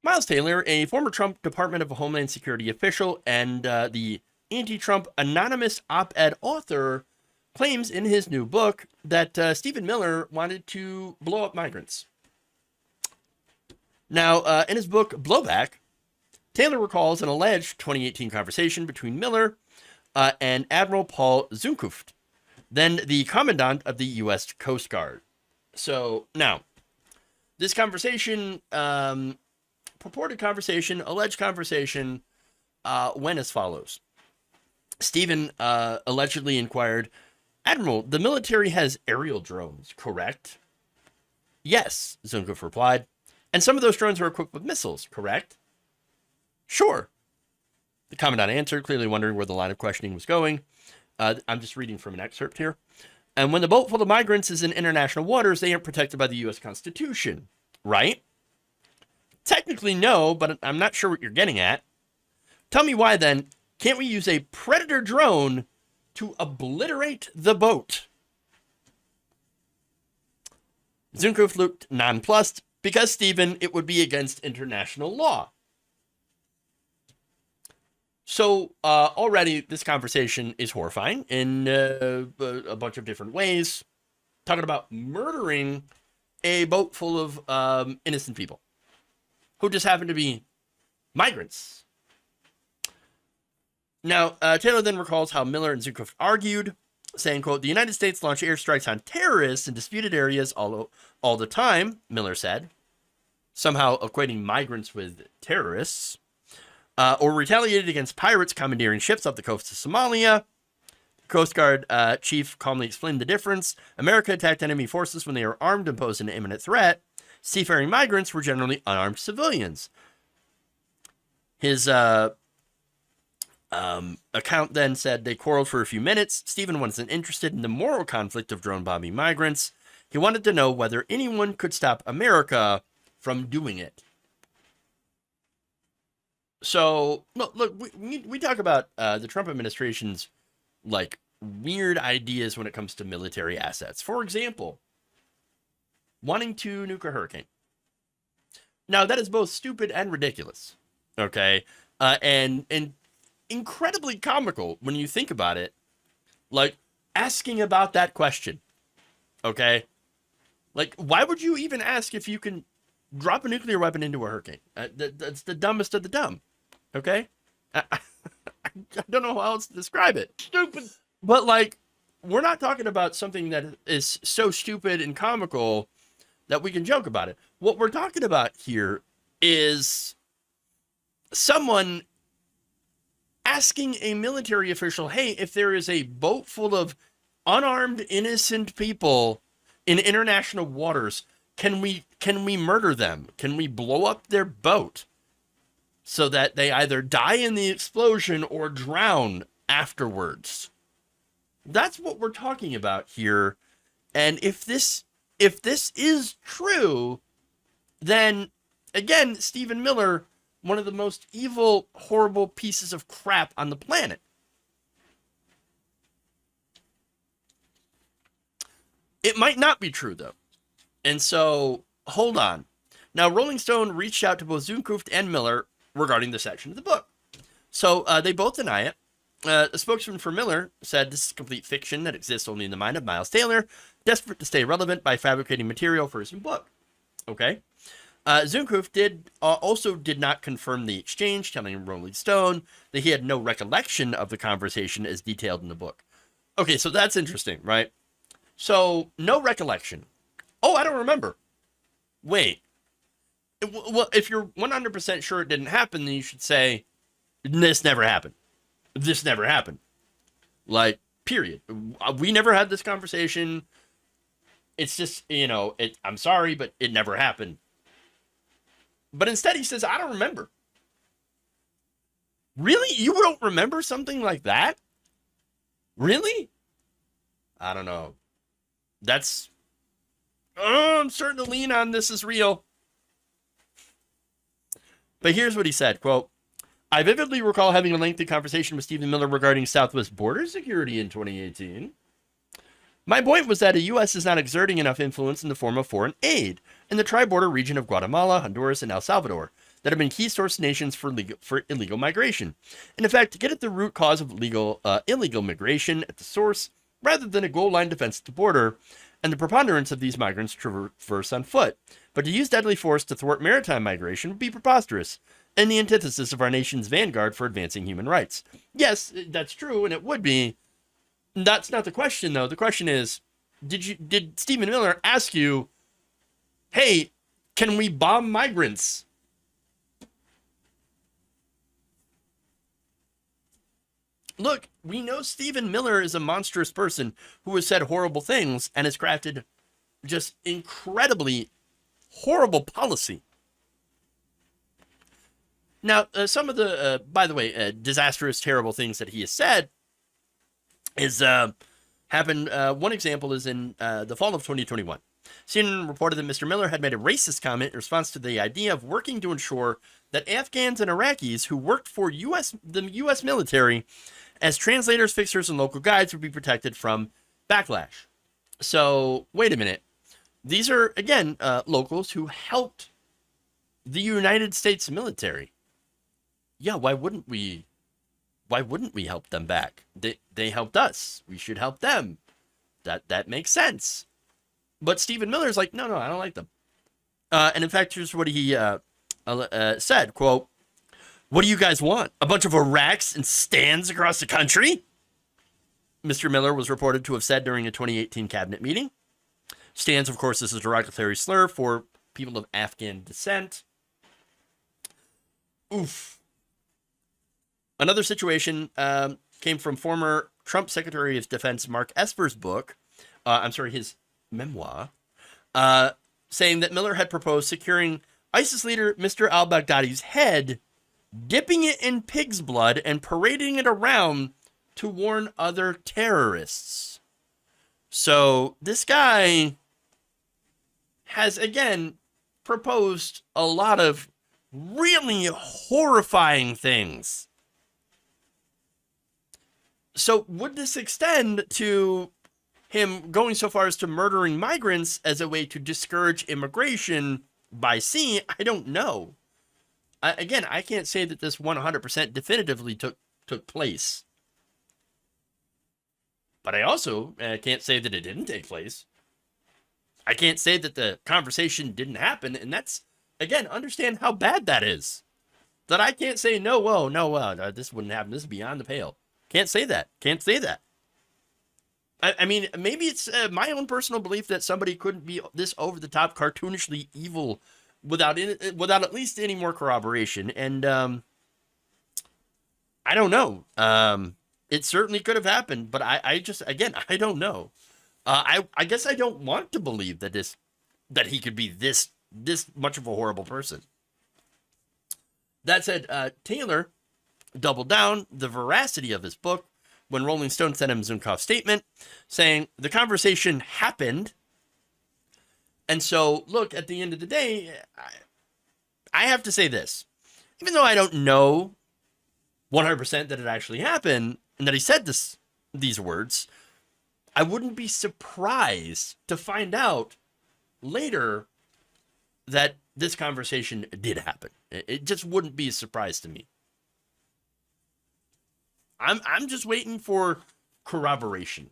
Miles Taylor, a former Trump Department of Homeland Security official and the anti-Trump anonymous op-ed author, claims in his new book that Stephen Miller wanted to blow up migrants. Now, in his book, Blowback, Taylor recalls an alleged 2018 conversation between Miller and Admiral Paul Zunkuft, then the commandant of the U.S. Coast Guard. So, now, this conversation, purported conversation, alleged conversation, went as follows. Stephen allegedly inquired, Admiral, the military has aerial drones, correct? Yes, Zunkuft replied. And some of those drones are equipped with missiles, correct? Sure. The commandant answered, clearly wondering where the line of questioning was going. I'm just reading from an excerpt here. And when the boat full of migrants is in international waters, they aren't protected by the U.S. Constitution, right? Technically, no, but I'm not sure what you're getting at. Tell me why, then, can't we use a Predator drone to obliterate the boat? Zunkuft looked nonplussed because, Stephen, it would be against international law. So already this conversation is horrifying in a bunch of different ways. Talking about murdering a boat full of innocent people who just happen to be migrants. Now, Taylor then recalls how Miller and Zunkuft argued, saying, quote, the United States launch airstrikes on terrorists in disputed areas all the time, Miller said, somehow equating migrants with terrorists. Or retaliated against pirates commandeering ships off the coast of Somalia. The Coast Guard chief calmly explained the difference. America attacked enemy forces when they were armed and posed an imminent threat. Seafaring migrants were generally unarmed civilians. His account then said they quarreled for a few minutes. Stephen wasn't interested in the moral conflict of drone bombing migrants. He wanted to know whether anyone could stop America from doing it. So, look, we talk about the Trump administration's, like, weird ideas when it comes to military assets. For example, wanting to nuke a hurricane. Now, that is both stupid and ridiculous, okay? And incredibly comical when you think about it. Like, asking about that question, okay? Like, why would you even ask if you can drop a nuclear weapon into a hurricane? That's the dumbest of the dumb. Okay? I don't know how else to describe it. Stupid. But, like, we're not talking about something that is so stupid and comical that we can joke about it. What we're talking about here is someone asking a military official, hey, if there is a boat full of unarmed, innocent people in international waters, can we murder them? Can we blow up their boat so that they either die in the explosion or drown afterwards? That's what we're talking about here. And if this is true, then again, Stephen Miller, one of the most evil, horrible pieces of crap on the planet. It might not be true, though. And so, hold on. Now, Rolling Stone reached out to both Zunkuft and Miller regarding the section of the book. So, they both deny it. A spokesman for Miller said this is complete fiction that exists only in the mind of Miles Taylor, desperate to stay relevant by fabricating material for his new book. Okay. Zunkuft also did not confirm the exchange, telling Rolling Stone that he had no recollection of the conversation as detailed in the book. Okay, so that's interesting, right? So, no recollection. Oh, I don't remember. Wait. Well, if you're 100% sure it didn't happen, then you should say, this never happened. This never happened. Like, period. We never had this conversation. It's just, I'm sorry, but it never happened. But instead he says, I don't remember. Really? You don't remember something like that? Really? I don't know. I'm starting to lean on this is real. But here's what he said, quote, I vividly recall having a lengthy conversation with Stephen Miller regarding Southwest border security in 2018. My point was that the U.S. is not exerting enough influence in the form of foreign aid in the tri-border region of Guatemala, Honduras, and El Salvador. that have been key source nations for illegal migration. And in fact, to get at the root cause of illegal migration at the source, rather than a goal line defense at the border, and the preponderance of these migrants traverse on foot. But to use deadly force to thwart maritime migration would be preposterous, and the antithesis of our nation's vanguard for advancing human rights. Yes, that's true, and it would be. That's not the question, though. The question is, did Stephen Miller ask you, hey, can we bomb migrants? Look, we know Stephen Miller is a monstrous person who has said horrible things and has crafted just incredibly horrible policy. Now, some of the, by the way, disastrous, terrible things that he has said is happened. One example is in the fall of 2021. CNN reported that Mr. Miller had made a racist comment in response to the idea of working to ensure that Afghans and Iraqis who worked for the U.S. military as translators, fixers, and local guides would be protected from backlash. So, wait a minute. These are, again, locals who helped the United States military. Yeah, why wouldn't we? Why wouldn't we help them back? They helped us. We should help them. That makes sense. But Stephen Miller's like, no, I don't like them. And in fact, here's what he said, quote, "What do you guys want? A bunch of Iraqs and stands across the country?" Mr. Miller was reported to have said during a 2018 cabinet meeting. Stands, of course, is a derogatory slur for people of Afghan descent. Oof. Another situation came from former Trump Secretary of Defense Mark Esper's book, his memoir, saying that Miller had proposed securing ISIS leader Mr. al-Baghdadi's head, dipping it in pig's blood, and parading it around to warn other terrorists. So this guy has, again, proposed a lot of really horrifying things. So would this extend to him going so far as to murdering migrants as a way to discourage immigration by sea? I don't know. Again, I can't say that this 100% definitively took place. But I also can't say that it didn't take place. I can't say that the conversation didn't happen, and that's, again, understand how bad that is. That I can't say, this wouldn't happen, this is beyond the pale. Can't say that. I mean, maybe it's my own personal belief that somebody couldn't be this over-the-top, cartoonishly evil without at least any more corroboration. And I don't know. It certainly could have happened, but I don't know. I guess I don't want to believe that he could be this much of a horrible person. That said, Taylor doubled down the veracity of his book when Rolling Stone sent him Zunkoff's statement, saying the conversation happened. And so, look, at the end of the day, I have to say this. Even though I don't know 100% that it actually happened and that he said these words, I wouldn't be surprised to find out later that this conversation did happen. It just wouldn't be a surprise to me. I'm just waiting for corroboration.